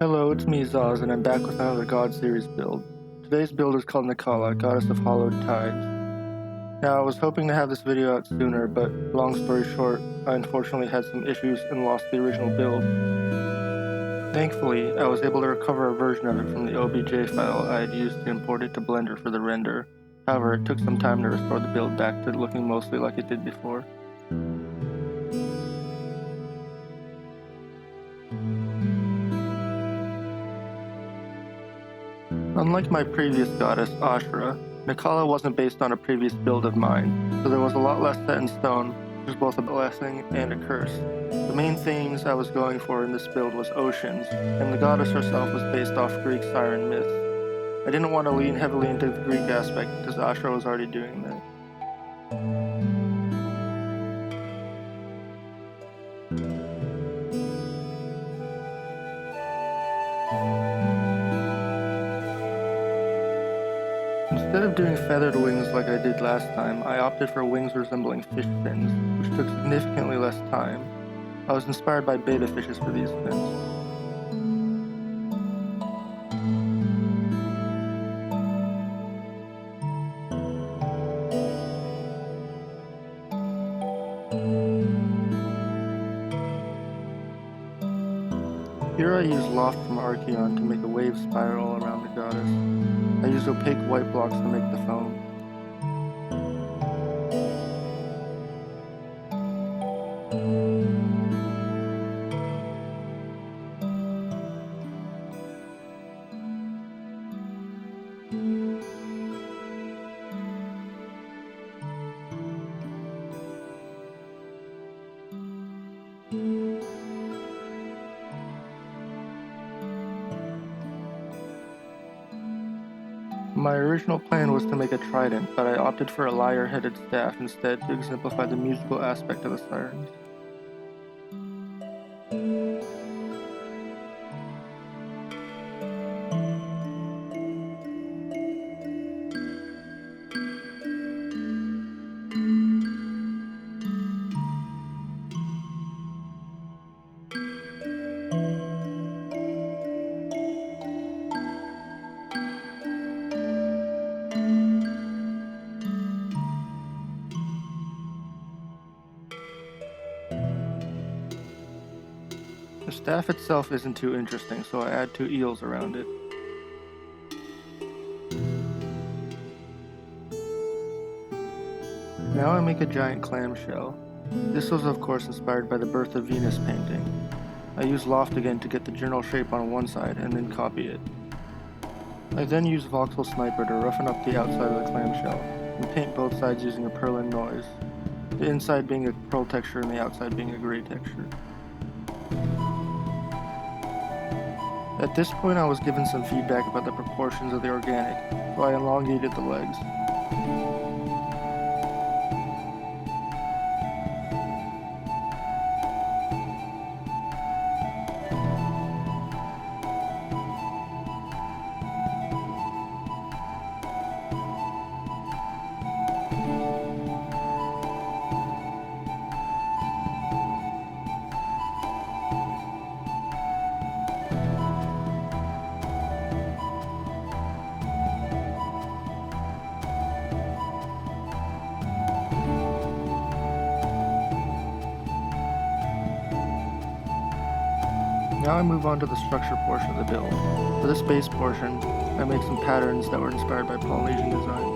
Hello, it's me, Zaz, and I'm back with another God series build. Today's build is called Nakala, goddess of Hallowed Tides. Now, I was hoping to have this video out sooner, but long story short, I unfortunately had some issues and lost the original build. Thankfully, I was able to recover a version of it from the OBJ file I had used to import it to Blender for the render. However, it took some time to restore the build back to looking mostly like it did before. Unlike my previous goddess, Ashra, Nakala wasn't based on a previous build of mine, so there was a lot less set in stone, which was both a blessing and a curse. The main themes I was going for in this build was oceans, and the goddess herself was based off Greek siren myths. I didn't want to lean heavily into the Greek aspect because Ashra was already doing that. Instead of doing feathered wings like I did last time, I opted for wings resembling fish fins, which took significantly less time. I was inspired by betta fishes for these fins. Here I use loft from Archeon to make a wave spiral around the goddess. I used opaque white blocks to make the foam. My original plan was to make a trident, but I opted for a lyre-headed staff instead to exemplify the musical aspect of the sirens. The staff itself isn't too interesting, so I add 2 eels around it. Now I make a giant clamshell. This was of course inspired by the Birth of Venus painting. I use loft again to get the general shape on one side and then copy it. I then use voxel sniper to roughen up the outside of the clamshell and paint both sides using a Perlin noise, the inside being a pearl texture and the outside being a gray texture. At this point I was given some feedback about the proportions of the organic, so I elongated the legs. Now I move on to the structure portion of the build. For this base portion, I make some patterns that were inspired by Polynesian designs.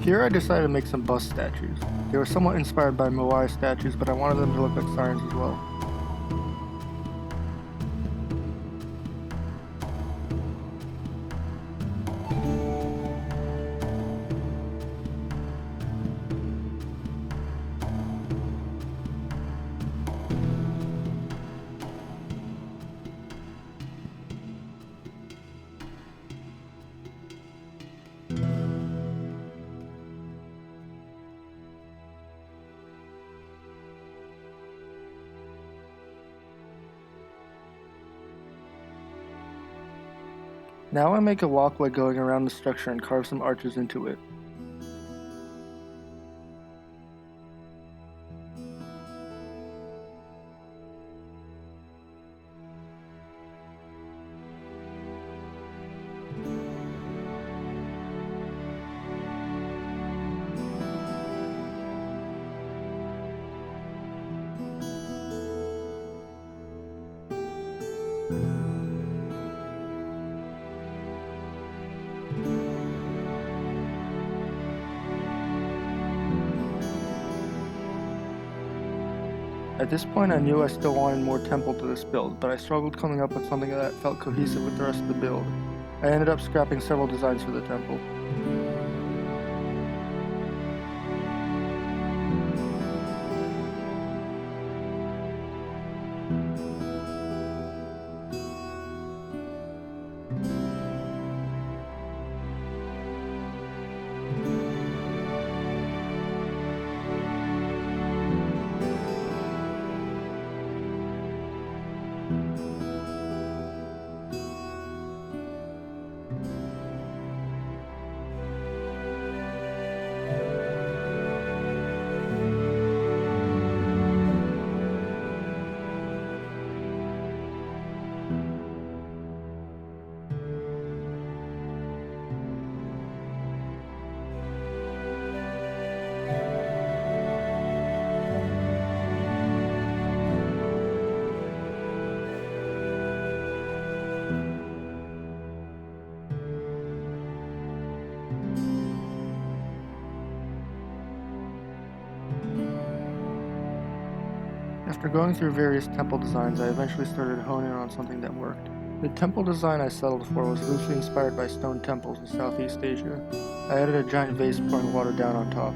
Here I decided to make some bust statues. They were somewhat inspired by Moai statues, but I wanted them to look like sirens as well. Now I make a walkway going around the structure and carve some arches into it. At this point I knew I still wanted more temple to this build, but I struggled coming up with something that felt cohesive with the rest of the build. I ended up scrapping several designs for the temple. After going through various temple designs, I eventually started honing in on something that worked. The temple design I settled for was loosely inspired by stone temples in Southeast Asia. I added a giant vase pouring water down on top.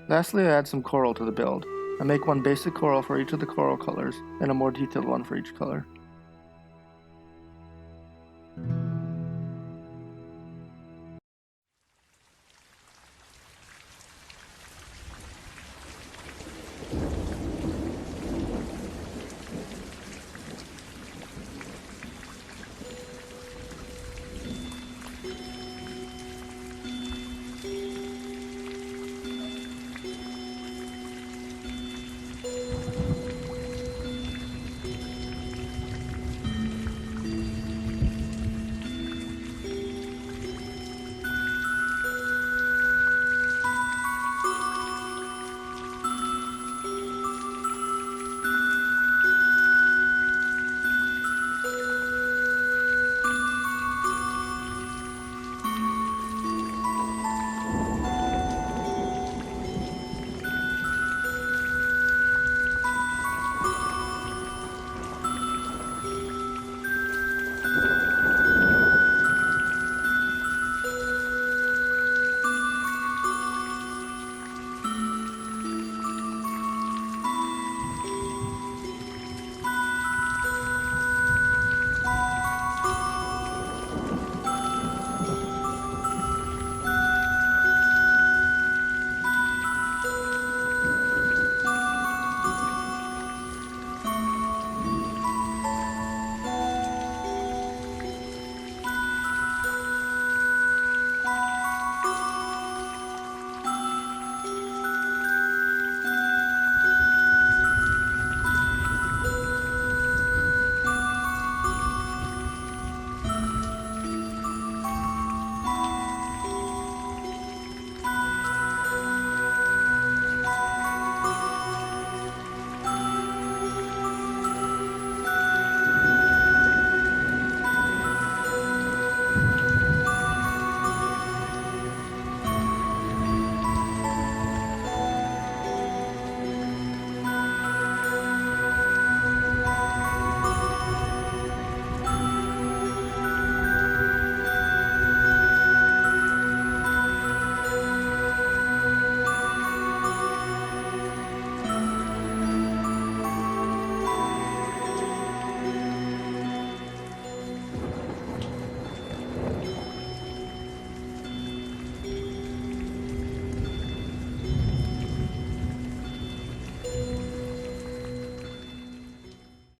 Lastly, I add some coral to the build. I make one basic coral for each of the coral colors, and a more detailed one for each color.